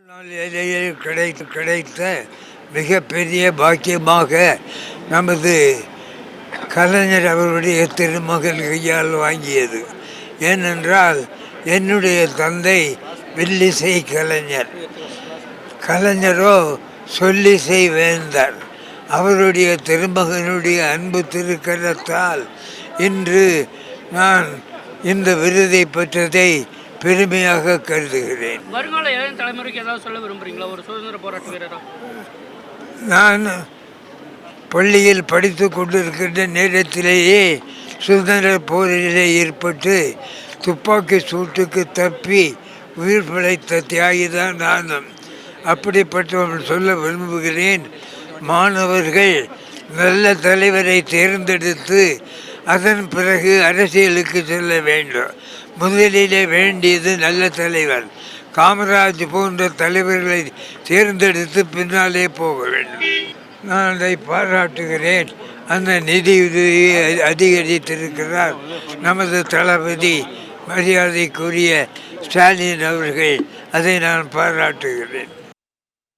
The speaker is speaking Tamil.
வாழ்நாளிலேயே கிடைத்த மிகப்பெரிய பாக்கியமாக நமது கலைஞர் அவருடைய திருமகன் கையால் வாங்கியது. ஏனென்றால் என்னுடைய தந்தை வில்லிசை கலைஞர், கலைஞரோ சொல்லிசை வேந்தார். அவருடைய திருமகனுடைய அன்பு திருக்கரத்தால் இன்று நான் இந்த விருதை பெற்றதை பெருமையாக கருதுகிறேன். வருங்கால இளைய தலைமுறைக்கு ஏதாவது சொல்ல விரும்புகிறீங்களா ஒரு சுதந்திர போராட்ட வீரரா? நான் பள்ளியில் படித்து கொண்டிருக்கின்ற நேரத்திலேயே சுதந்திர போரிலே ஏற்பட்டு துப்பாக்கி சூட்டுக்கு தப்பி உயிர் பிழைத்த தியாகிதான் நானும். அப்படிப்பட்டவர்கள் சொல்ல விரும்புகிறேன், மாணவர்கள் நல்ல தலைவரை தேர்ந்தெடுத்து அதன் பிறகு அரசியலுக்கு செல்ல வேண்டும். முதலிலே வேண்டியது நல்ல தலைவர். காமராஜ் போன்ற தலைவர்களை தேர்ந்தெடுத்து பின்னாலே போக வேண்டும். நான் அதை பாராட்டுகிறேன். அந்த நிதியுதவியை அதிகரித்திருக்கிறார் நமது தளபதி மரியாதைக்குரிய ஸ்டாலின் அவர்கள். அதை நான் பாராட்டுகிறேன்.